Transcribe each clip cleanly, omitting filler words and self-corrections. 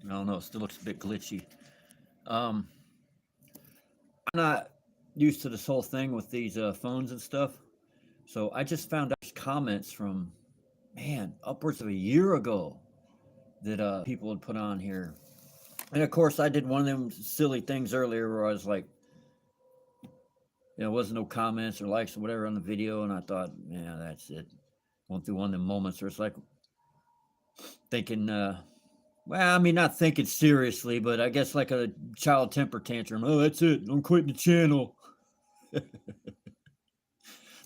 I don't know. It still looks a bit glitchy. Um, I'm not used to this whole thing with these phones and stuff. So I just found out comments from, man, upwards of a year ago that people had put on here. And of course, I did one of them silly things earlier where I was like, there wasn't no comments or likes or whatever on the video. And I thought, yeah, that's it. Went through one of them moments where it's like thinking, well, I mean, not thinking seriously, but I guess like a child temper tantrum. Oh, that's it. I'm quitting the channel.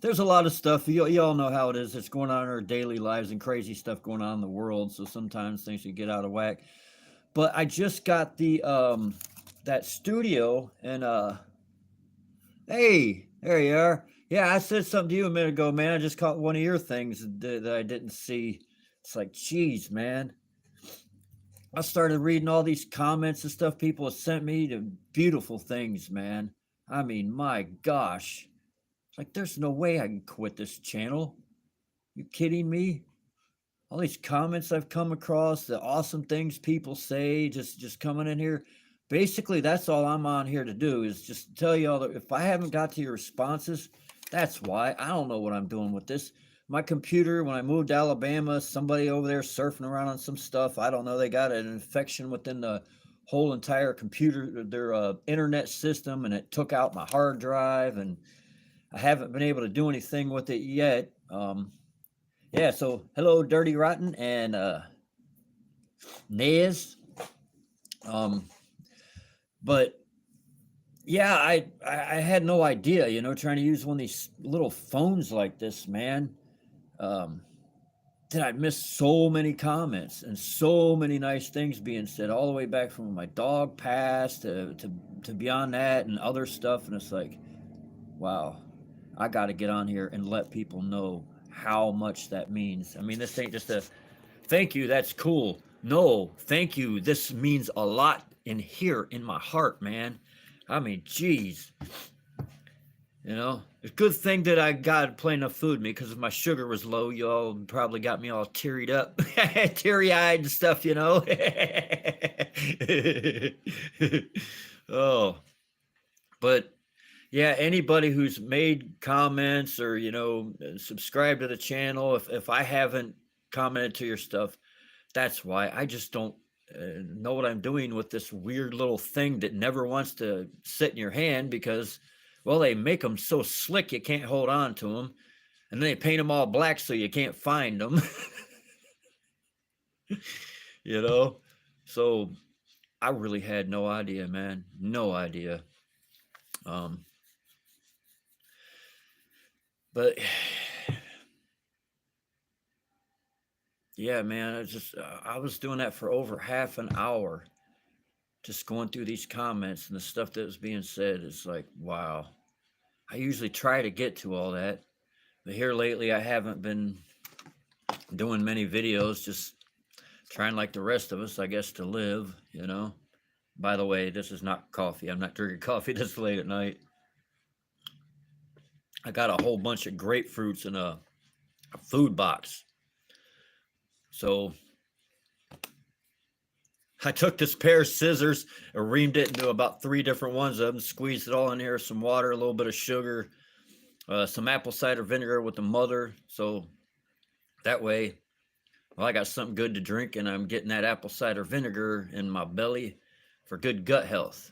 There's a lot of stuff. You all know how it is. It's going on in our daily lives and crazy stuff going on in the world. So sometimes things can get out of whack. But I just got the that studio and hey, there you are. Yeah, I said something to you a minute ago, man. I just caught one of your things that I didn't see. It's like, geez, man. I started reading all these comments and stuff people have sent me to beautiful things, man. I mean, my gosh. Like, there's no way I can quit this channel. You kidding me? All these comments I've come across, the awesome things people say, just coming in here. Basically, that's all I'm on here to do is just tell you all that if I haven't got to your responses, that's why. I don't know what I'm doing with this. My computer, when I moved to Alabama, somebody over there surfing around on some stuff. I don't know. They got an infection within the whole entire computer, their internet system, and it took out my hard drive, and I haven't been able to do anything with it yet. Yeah, so hello, Dirty Rotten and Nez. Um, but yeah, I had no idea, trying to use one of these little phones like this, man. Um, that I missed so many comments and so many nice things being said, all the way back from when my dog passed to beyond that and other stuff. And it's like, wow, I got to get on here and let people know how much that means. I mean, this ain't just a thank you, that's cool. No, thank you. This means a lot in here in my heart, man. I mean, geez. It's a good thing that I got plenty enough food in me because if my sugar was low, y'all probably got me all teared up, teary eyed and stuff. Oh, but yeah, anybody who's made comments or, subscribed to the channel, if I haven't commented to your stuff, that's why I just don't know what I'm doing with this weird little thing that never wants to sit in your hand because, well, they make them so slick you can't hold on to them. And then they paint them all black so you can't find them. you know? So I really had no idea, man. No idea. Um, but yeah, man, I was doing that for over half an hour, just going through these comments and the stuff that was being said. It's like, wow. I usually try to get to all that, but here lately I haven't been doing many videos, just trying like the rest of us, I guess, to live. By the way, this is not coffee. I'm not drinking coffee this late at night. I got a whole bunch of grapefruits in a food box. So I took this pair of scissors and reamed it into about 3 different ones of them, squeezed it all in here, some water, a little bit of sugar, some apple cider vinegar with the mother. So that way, well, I got something good to drink and I'm getting that apple cider vinegar in my belly for good gut health.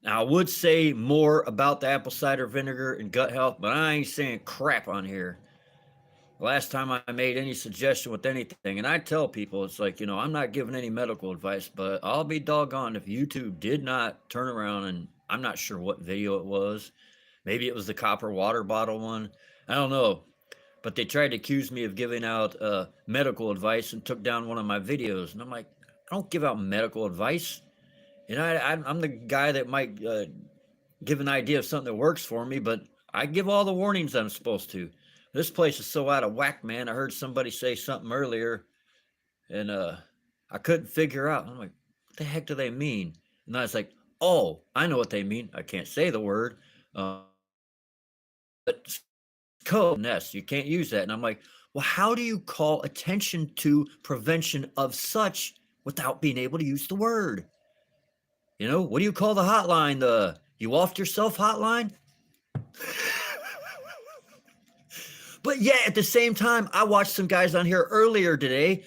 Now, I would say more about the apple cider vinegar and gut health, but I ain't saying crap on here. Last time I made any suggestion with anything, and I tell people, it's like, I'm not giving any medical advice, but I'll be doggone if YouTube did not turn around and I'm not sure what video it was. Maybe it was the copper water bottle one. I don't know. But they tried to accuse me of giving out medical advice and took down one of my videos. And I'm like, I don't give out medical advice. I'm the guy that might give an idea of something that works for me, but I give all the warnings I'm supposed to. This place is so out of whack, man. I heard somebody say something earlier, and I couldn't figure out. I'm like, what the heck do they mean? And I was like, oh, I know what they mean. I can't say the word, but code nest. You can't use that. And I'm like, well, how do you call attention to prevention of such without being able to use the word. You know, what do you call the hotline? The you offed yourself hotline? But yet at the same time, I watched some guys on here earlier today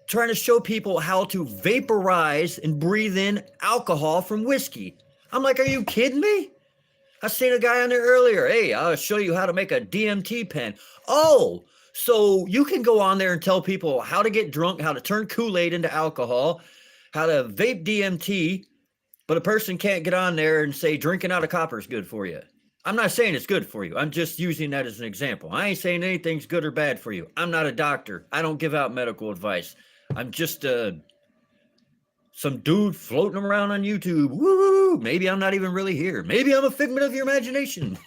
trying to show people how to vaporize and breathe in alcohol from whiskey. I'm like, are you kidding me? I seen a guy on there earlier. Hey, I'll show you how to make a DMT pen. Oh, so you can go on there and tell people how to get drunk, how to turn Kool-Aid into alcohol, how to vape DMT, but a person can't get on there and say drinking out of copper is good for you. I'm not saying it's good for you. I'm just using that as an example. I ain't saying anything's good or bad for you. I'm not a doctor. I don't give out medical advice. I'm just some dude floating around on YouTube. Woo! Maybe I'm not even really here. Maybe I'm a figment of your imagination.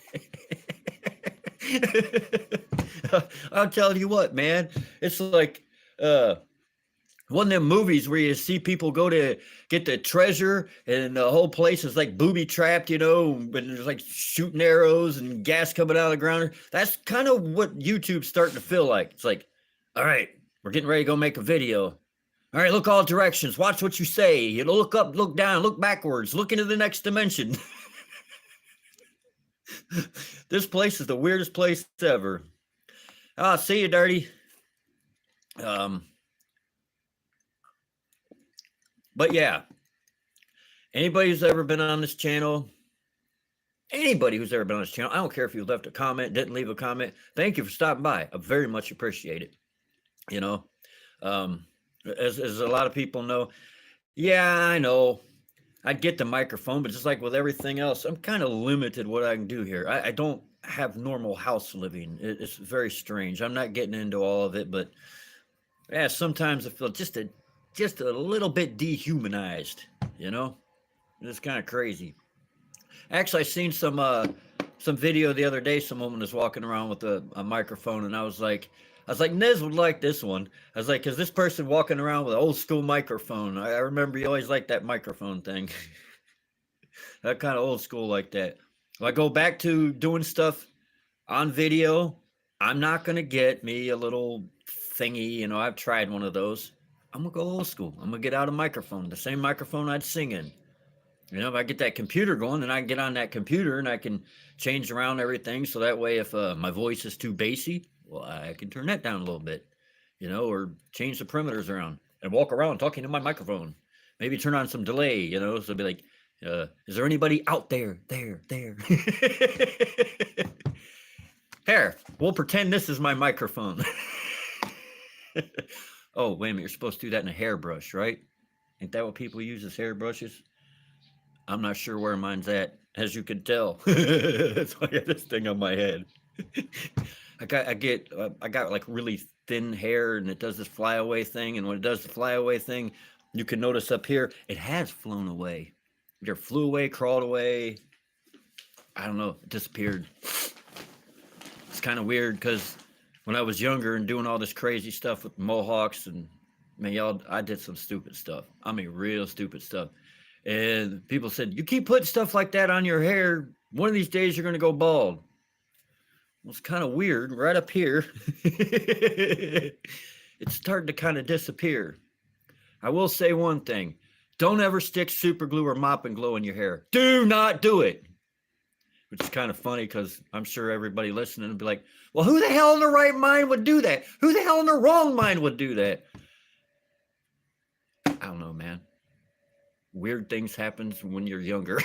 I'll tell you what, man. It's like one of them movies where you see people go to get the treasure and the whole place is like booby trapped, you know, and there's like shooting arrows and gas coming out of the ground. That's kind of what YouTube's starting to feel like. It's like, all right, we're getting ready to go make a video. All right, look all directions. Watch what you say. You know, look up, look down, look backwards, look into the next dimension. This place is the weirdest place ever. Ah, see you, Dirty. But yeah, anybody who's ever been on this channel, I don't care if you left a comment, didn't leave a comment. Thank you for stopping by. I very much appreciate it. You know, as a lot of people know, yeah, I know. I get the microphone, but just like with everything else, I'm kind of limited what I can do here. I don't have normal house living. It's very strange. I'm not getting into all of it, but yeah, sometimes I feel just a little bit dehumanized, you know? It's kind of crazy. Actually, I seen some video the other day. Some woman was walking around with a microphone, and I was like, Nez would like this one. I was like, because this person walking around with an old school microphone. I remember you always liked that microphone thing. That kind of old school like that. If I go back to doing stuff on video, I'm not going to get me a little thingy. You know, I've tried one of those. I'm going to go old school. I'm going to get out a microphone, the same microphone I'd sing in. You know, if I get that computer going, then I can get on that computer and I can change around everything. So that way, if my voice is too bassy, well, I can turn that down a little bit, you know, or change the perimeters around and walk around talking to my microphone. Maybe turn on some delay, you know, so it'll be like, is there anybody out there? There. Here, we'll pretend this is my microphone. Oh, wait a minute, you're supposed to do that in a hairbrush, right? Ain't that what people use as hairbrushes? I'm not sure where mine's at, as you can tell. That's why I got this thing on my head. I got like really thin hair, and it does this flyaway thing. And when it does the flyaway thing, you can notice up here, it has flown away. Either flew away, crawled away. I don't know, it disappeared. It's kind of weird because when I was younger and doing all this crazy stuff with mohawks and man, I did some stupid stuff. I mean, real stupid stuff. And people said, you keep putting stuff like that on your hair, one of these days you're going to go bald. Well, it's kind of weird. Right up here, it's starting to kind of disappear. I will say one thing. Don't ever stick super glue or mopping glue in your hair. Do not do it. Which is kind of funny because I'm sure everybody listening will be like, well, who the hell in their right mind would do that? Who the hell in their wrong mind would do that? I don't know, man. Weird things happen when you're younger.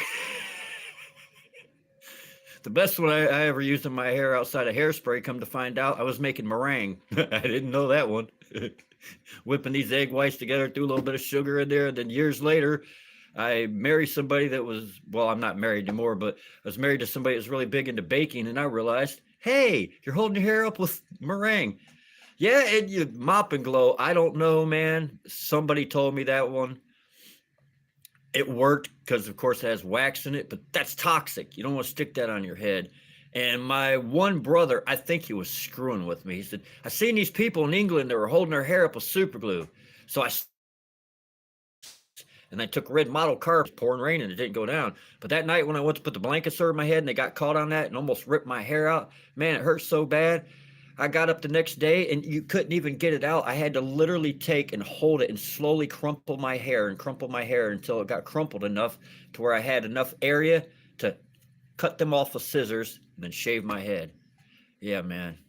The best one I ever used in my hair outside of hairspray, come to find out, I was making meringue. I didn't know that one. Whipping these egg whites together, threw a little bit of sugar in there. And then years later, I married somebody that was, well, I'm not married anymore, but I was married to somebody that was really big into baking. And I realized, hey, you're holding your hair up with meringue. Yeah, and you mop and glow. I don't know, man. Somebody told me that one. It worked because, of course, it has wax in it, but that's toxic. You don't want to stick that on your head. And my one brother, I think he was screwing with me. He said, I seen these people in England that were holding their hair up with super glue. So I took red model car, pouring rain, and it didn't go down. But that night when I went to put the blankets over my head and they got caught on that and almost ripped my hair out, man, it hurt so bad. I got up the next day and you couldn't even get it out. I had to literally take and hold it and slowly crumple my hair until it got crumpled enough to where I had enough area to cut them off with scissors and then shave my head. Yeah, man.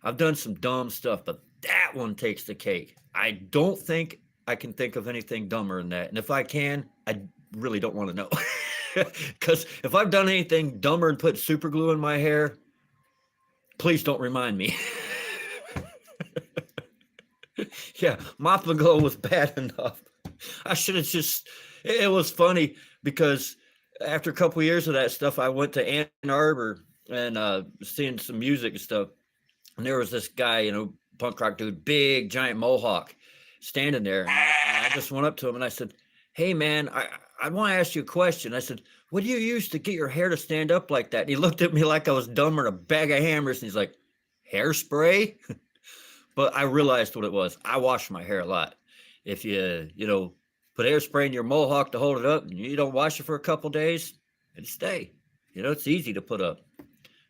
I've done some dumb stuff, but that one takes the cake. I don't think I can think of anything dumber than that. And if I can, I really don't want to know. Because if I've done anything dumber and put super glue in my hair, please don't remind me. Yeah, Mop and Glow was bad enough. I should have just, it was funny because after a couple of years of that stuff, I went to Ann Arbor and seeing some music and stuff. And there was this guy, you know, punk rock dude, big giant mohawk standing there. And I just went up to him and I said, hey, man, I want to ask you a question. I said, what do you use to get your hair to stand up like that? And he looked at me like I was dumber than a bag of hammers. And he's like, hairspray? But I realized what it was. I wash my hair a lot. If you know, put hairspray in your mohawk to hold it up and you don't wash it for a couple days, it'll stay. You know, it's easy to put up.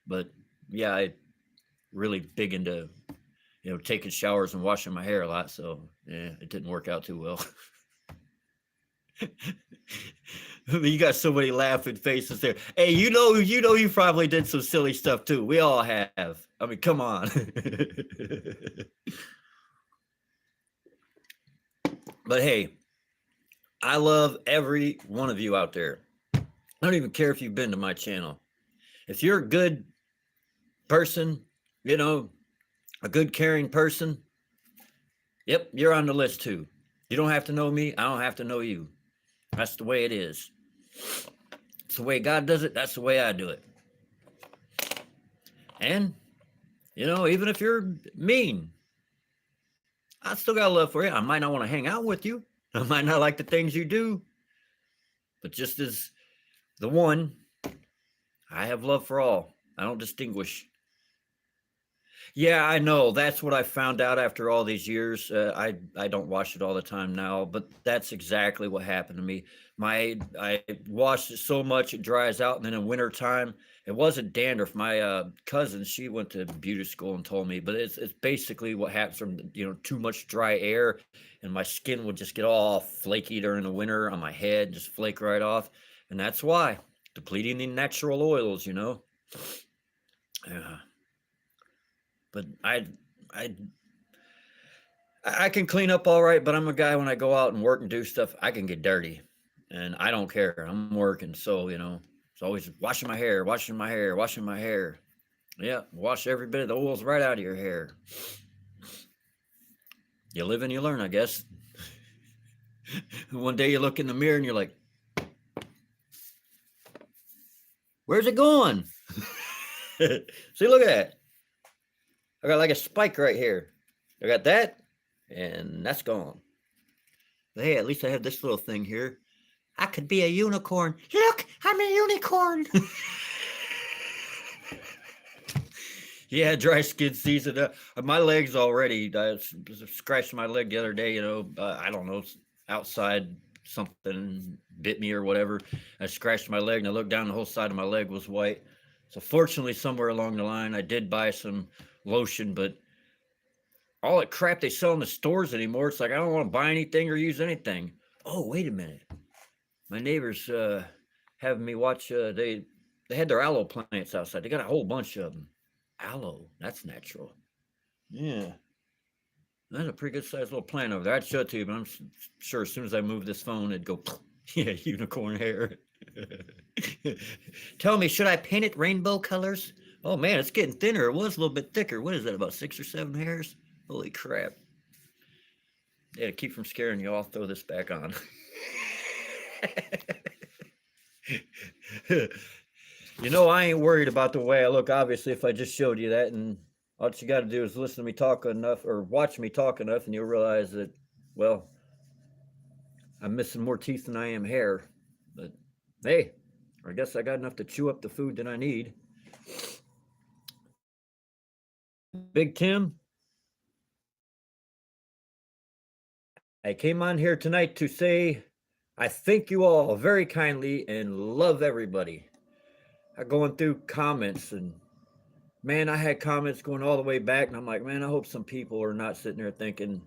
But yeah, I really big into, you know, taking showers and washing my hair a lot. So yeah, it didn't work out too well. You got so many laughing faces there. Hey, you know, you probably did some silly stuff too. We all have. I mean, come on. But hey, I love every one of you out there. I don't even care if you've been to my channel. If you're a good person, you know, a good caring person, yep, you're on the list too. You don't have to know me. I don't have to know you. That's the way it is. It's the way God does it. That's the way I do it. And, you know, even if you're mean, I still got love for you. I might not want to hang out with you. I might not like the things you do. But just as the one, I have love for all. I don't distinguish. Yeah, I know. That's what I found out after all these years. I don't wash it all the time now, but that's exactly what happened to me. I washed it so much it dries out, and then in winter time, it wasn't dandruff. My cousin, she went to beauty school and told me, but it's basically what happens from, you know, too much dry air, and my skin would just get all flaky during the winter on my head, just flake right off, and that's why depleting the natural oils, you know. Yeah. But I can clean up all right, but I'm a guy when I go out and work and do stuff, I can get dirty, and I don't care. I'm working, so you know, it's always washing my hair, washing my hair, washing my hair. Yeah, wash every bit of the oils right out of your hair. You live and you learn, I guess. One day you look in the mirror and you're like, where's it going? See, look at that. I got like a spike right here. I got that, and that's gone. But hey, at least I have this little thing here. I could be a unicorn. Look, I'm a unicorn. Yeah, dry skin season. My legs already. I scratched my leg the other day. You know, I don't know, outside something bit me or whatever. I scratched my leg, and I looked down. The whole side of my leg was white. So fortunately, somewhere along the line, I did buy some lotion, but all that crap they sell in the stores anymore, it's like I don't want to buy anything or use anything. Oh, wait a minute. My neighbors having me watch, they had their aloe plants outside. They got a whole bunch of them. Aloe, that's natural. Yeah. That's a pretty good sized little plant over there. I'd show it to you, but I'm sure as soon as I move this phone, it'd go, yeah, unicorn hair. Tell me, should I paint it rainbow colors? Oh man, it's getting thinner. It was a little bit thicker. What is that, about 6 or 7 hairs? Holy crap. Yeah, to keep from scaring you, I'll throw this back on. You know, I ain't worried about the way I look, obviously, if I just showed you that. And all you got to do is listen to me talk enough or watch me talk enough, and you'll realize that, well, I'm missing more teeth than I am hair. But hey, I guess I got enough to chew up the food that I need. Big Tim, I came on here tonight to say I thank you all very kindly and love everybody. I'm going through comments, and man, I had comments going all the way back, and I'm like, man, I hope some people are not sitting there thinking,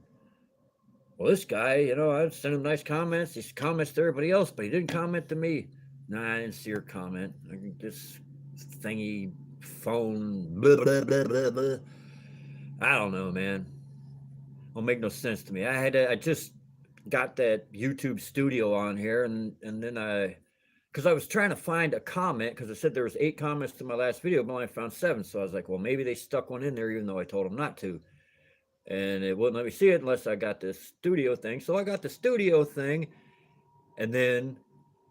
well, this guy, I sent him nice comments. He comments to everybody else, but he didn't comment to me. Nah, I didn't see your comment. This thingy phone, blah, blah, blah, blah, blah. I don't know, man. Don't make no sense to me. I just got that YouTube studio on here, and then because I was trying to find a comment, because it said there was 8 comments to my last video, but I only found 7. So I was like, well, maybe they stuck one in there, even though I told them not to. And it wouldn't let me see it unless I got this studio thing. So I got the studio thing, and then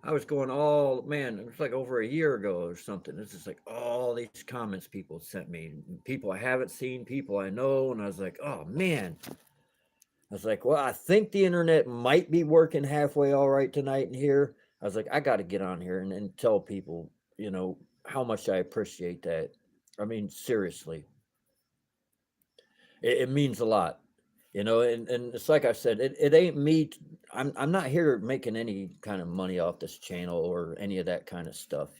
I was going, oh man, it was like over a year ago or something. It's just like all these comments people sent me, people I haven't seen, people I know, and I was like, oh man. I was like, well, I think the internet might be working halfway all right tonight in here. I was like, I got to get on here and tell people, how much I appreciate that. I mean, seriously, it means a lot, and it's like I said, it ain't me. I'm not here making any kind of money off this channel or any of that kind of stuff.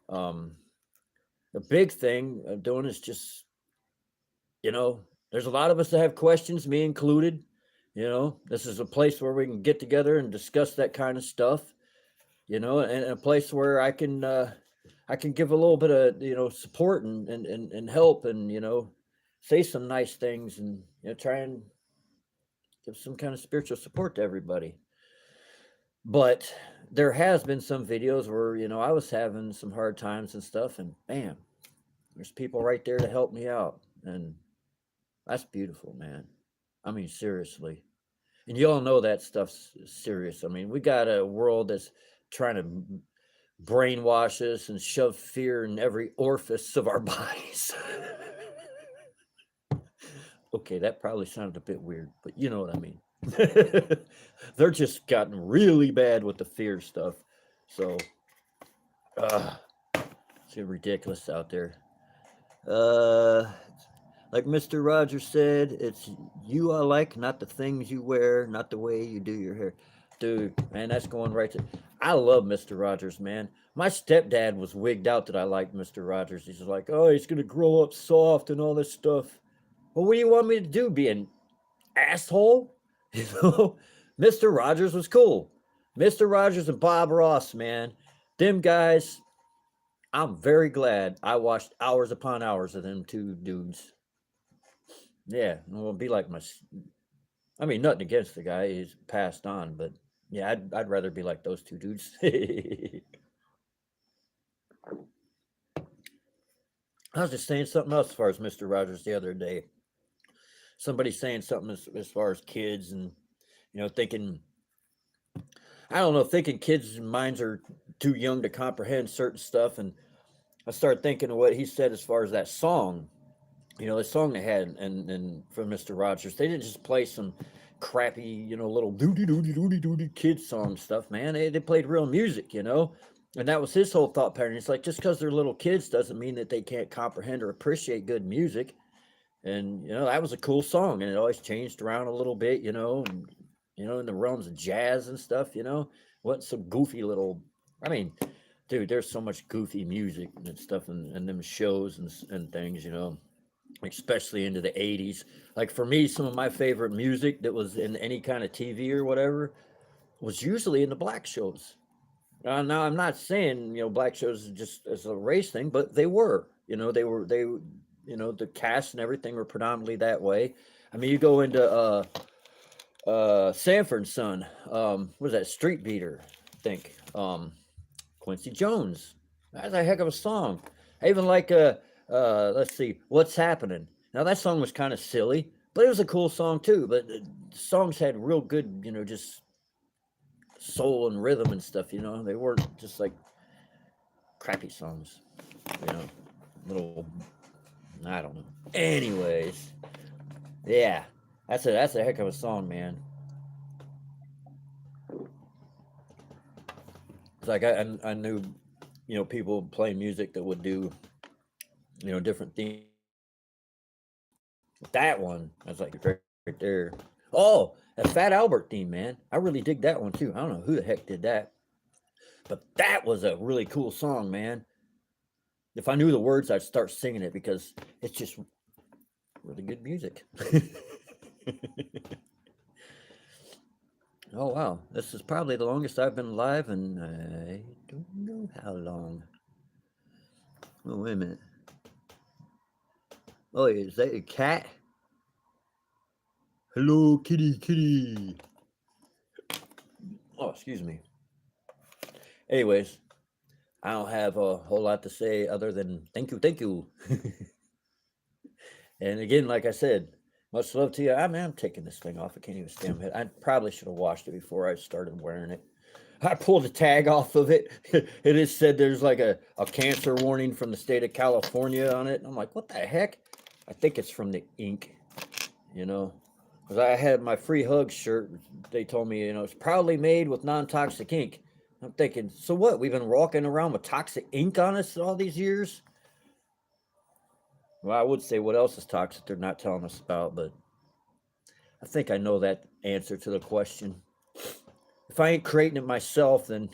Um, the big thing of doing is just, there's a lot of us that have questions, me included. This is a place where we can get together and discuss that kind of stuff, and a place where I can give a little bit of, support and help and, say some nice things and, try and give some kind of spiritual support to everybody. But there has been some videos where, I was having some hard times and stuff, and bam, there's people right there to help me out. And that's beautiful, man. I mean, seriously. And you all know that stuff's serious. I mean, we got a world that's trying to brainwash us and shove fear in every orifice of our bodies. Okay, that probably sounded a bit weird, but you know what I mean. They're just gotten really bad with the fear stuff. So, it's ridiculous out there. Uh, like Mr. Rogers said, it's you I like, not the things you wear, not the way you do your hair. Dude, man, that's going right to. I love Mr. Rogers, man. My stepdad was wigged out that I liked Mr. Rogers. He's like, oh, he's going to grow up soft and all this stuff. Well, what do you want me to do? Be an asshole? Mr. Rogers was cool. Mr. Rogers and Bob Ross, man. Them guys, I'm very glad I watched hours upon hours of them 2 dudes. Yeah, well, be like I mean, nothing against the guy; he's passed on, but yeah, I'd rather be like those 2 dudes. I was just saying something else as far as Mr. Rogers the other day. Somebody saying something as far as kids and thinking, I don't know, thinking kids' minds are too young to comprehend certain stuff, and I started thinking of what he said as far as that song. The song they had and from Mr. Rogers, they didn't just play some crappy, little doody doody doody doody kid song stuff, man. They played real music, and that was his whole thought pattern. It's like, just because they're little kids doesn't mean that they can't comprehend or appreciate good music. And that was a cool song, and it always changed around a little bit, and, in the realms of jazz and stuff, wasn't some goofy little. I mean, dude, there's so much goofy music and stuff and them shows and things, especially into the 80s. Like for me, some of my favorite music that was in any kind of TV or whatever was usually in the black shows. Now I'm not saying, black shows just as a race thing, but they were, the cast and everything were predominantly that way. I mean, you go into Sanford and Son, what was that, Street Beater, I think. Quincy Jones. That's a heck of a song. I even like let's see, What's Happening. Now that song was kind of silly, but it was a cool song too. But the songs had real good, just soul and rhythm and stuff. They weren't just like crappy songs. Little, I don't know. Anyways, yeah, that's a heck of a song, man. It's like I knew, people playing music that would do, different themes. That one, I was like, right there. Oh, a Fat Albert theme, man. I really dig that one too. I don't know who the heck did that, but that was a really cool song, man. If I knew the words, I'd start singing it because it's just really good music. Oh wow, this is probably the longest I've been live, and I don't know how long. Oh wait a minute. Oh, is that a cat? Hello, kitty, kitty. Oh, excuse me. Anyways, I don't have a whole lot to say other than thank you, thank you. And again, like I said, much love to you. I'm taking this thing off. I can't even stand it. I probably should have washed it before I started wearing it. I pulled the tag off of it. It is said there's like a cancer warning from the state of California on it. I'm like, what the heck? I think it's from the ink, you know. Because I had my free hug shirt. They told me, it's proudly made with non-toxic ink. I'm thinking, so what? We've been walking around with toxic ink on us all these years? Well, I would say what else is toxic they're not telling us about, but I think I know that answer to the question. If I ain't creating it myself, then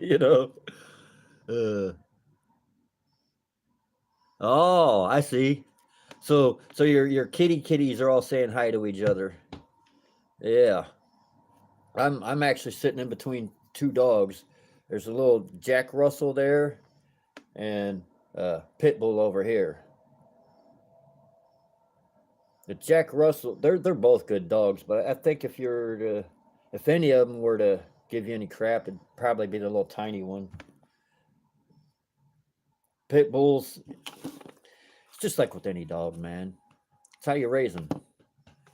you know. Uh, oh, I see. So your kitties are all saying hi to each other. Yeah, I'm actually sitting in between two dogs. There's a little Jack Russell there, and pit bull over here. The Jack Russell, they're both good dogs, but I think if any of them were to give you any crap, it'd probably be the little tiny one. Pit bulls, it's just like with any dog, man. It's how you raise them.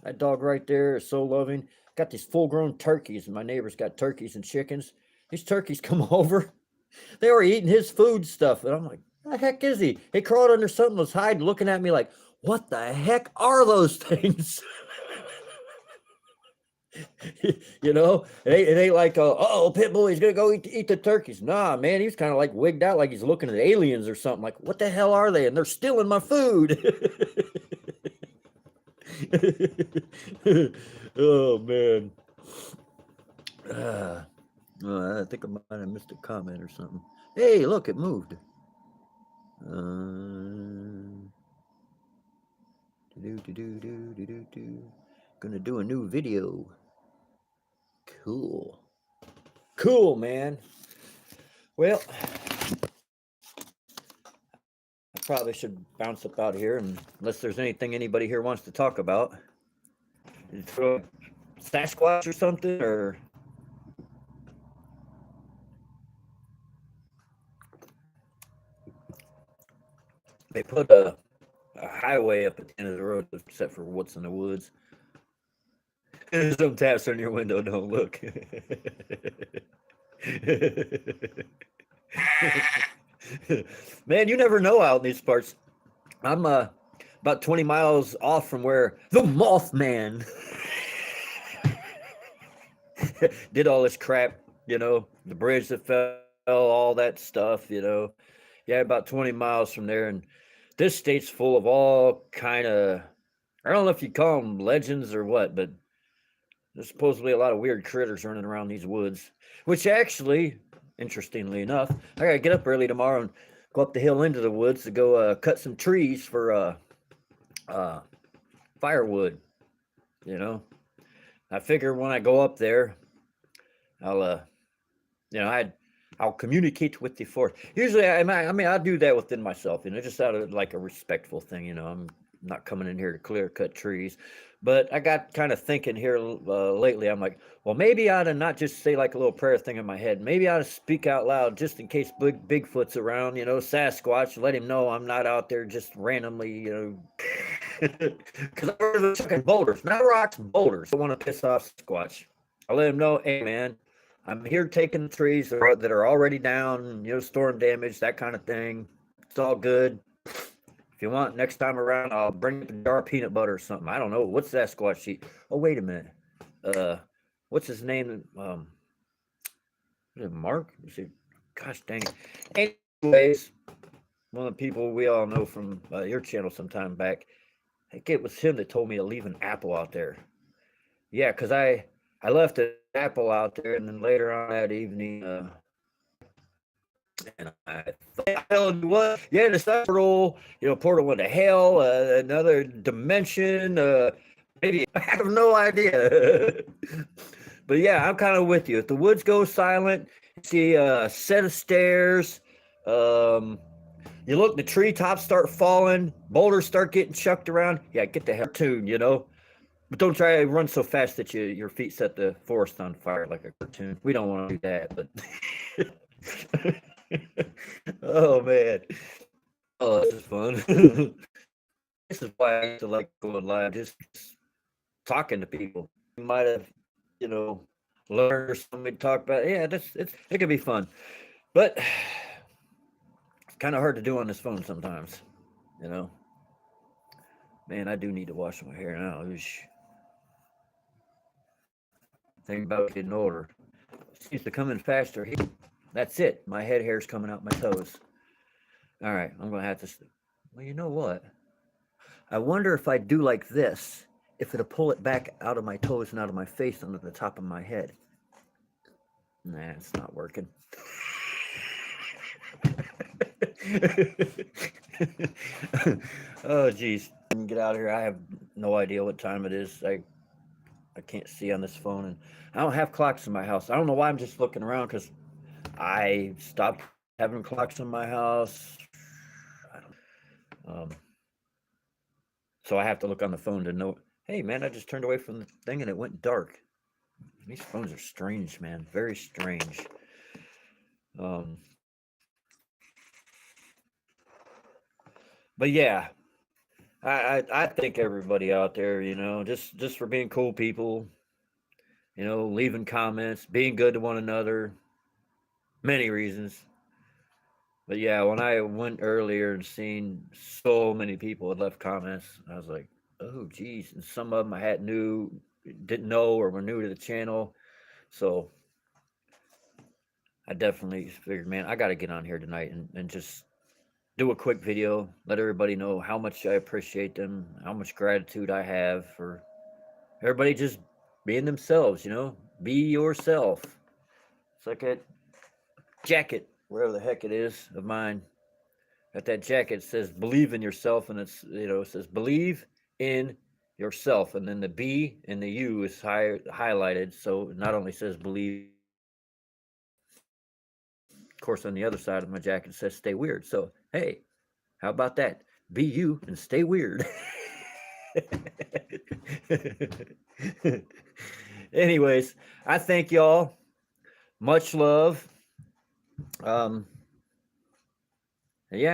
That dog right there is so loving. Got these full-grown turkeys, and my neighbor's got turkeys and chickens. These turkeys come over. They were eating his food stuff, and I'm like, "What the heck is he?" He crawled under something, was hiding, looking at me like, "What the heck are those things?" It ain't like, oh, pit bull, he's gonna go eat the turkeys. Nah, man, he's kind of like wigged out, like he's looking at aliens or something. Like, what the hell are they? And they're stealing my food. Oh man. Uh, I think I might have missed a comment or something. Hey, look, it moved. Gonna do a new video. Cool. Cool, man. Well, I probably should bounce up out here, and unless there's anything anybody here wants to talk about. Throw a Sasquatch or something, or they put a highway up at the end of the road, except for what's in the woods. Some taps on your window, don't look. Man, you never know out in these parts. I'm about 20 miles off from where the Mothman did all this crap, the bridge that fell, all that stuff, Yeah, about 20 miles from there. And this state's full of all kind of, I don't know if you call them legends or what, but there's supposedly a lot of weird critters running around these woods, which actually, interestingly enough, I got to get up early tomorrow and go up the hill into the woods to go cut some trees for firewood, I figure when I go up there, I'll I'll communicate with the forest. Usually, I'll do that within myself, just out of like a respectful thing. I'm not coming in here to clear cut trees, but I got kind of thinking here lately. I'm like, well, maybe I ought to not just say like a little prayer thing in my head. Maybe I ought to speak out loud just in case Bigfoot's around. Sasquatch. Let him know I'm not out there just randomly. Because I'm chucking boulders, not rocks, boulders. I want to piss off Sasquatch. I let him know, hey man, I'm here taking the trees that are already down, storm damage, that kind of thing. It's all good. If you want, next time around, I'll bring up a jar of peanut butter or something. I don't know. What's that Sasquatch eat? Oh, wait a minute. What's his name? Is it Mark? Gosh dang it. Anyways, one of the people we all know from your channel some time back, I think it was him that told me to leave an apple out there. Yeah, because I left an apple out there, and then later on that evening, And I thought, what? Yeah, the cyber portal, portal into hell, another dimension. Maybe I have no idea. But yeah, I'm kind of with you. If the woods go silent, you see a set of stairs. Um, you look, the treetops start falling, boulders start getting chucked around. Yeah, get the hell tuned. But don't try to run so fast that your feet set the forest on fire like a cartoon. We don't want to do that, but oh man. Oh, this is fun. This is why I used to like going live, just talking to people. You might have, you know, learned or something to talk about. Yeah, it can be fun. But it's kind of hard to do on this phone sometimes, you know. Man, I do need to wash my hair now. Think about getting older. It seems to come in faster. That's it. My head hair's coming out my toes. All right, I'm gonna have to. Well, you know what? I wonder if I do like this, if it'll pull it back out of my toes and out of my face onto the top of my head. Nah, it's not working. Oh, geez. Get out of here. I have no idea what time it is. I can't see on this phone, and I don't have clocks in my house. I don't know why I'm just looking around because I stopped having clocks in my house. I don't. So I have to look on the phone to know. Hey, man, I just turned away from the thing and it went dark. These phones are strange, man. Very strange. Um, but yeah, I thank everybody out there, just for being cool people, leaving comments, being good to one another, many reasons. But yeah, when I went earlier and seen so many people had left comments, I was like, oh geez. And some of them I didn't know or were new to the channel. So I definitely figured, man, I got to get on here tonight and just do a quick video, let everybody know how much I appreciate them, how much gratitude I have for everybody just being themselves, be yourself. It's like that jacket, wherever the heck it is of mine. Got that jacket says believe in yourself, and it says believe in yourself, and then the B and the U is highlighted, so it not only says believe. Of course, on the other side of my jacket says stay weird. So hey, how about that? Be you and stay weird. Anyways, I thank y'all. Much love. Yeah,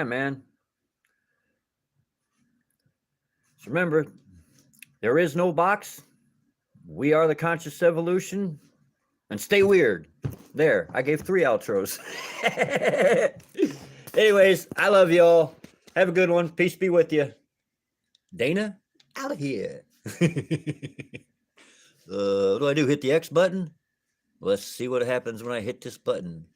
man. So remember, there is no box. We are the conscious evolution. And stay weird. There, I gave 3 outros. Anyways, I love y'all. Have a good one. Peace be with you. Dana, out of here. What do I do? Hit the X button? Let's see what happens when I hit this button.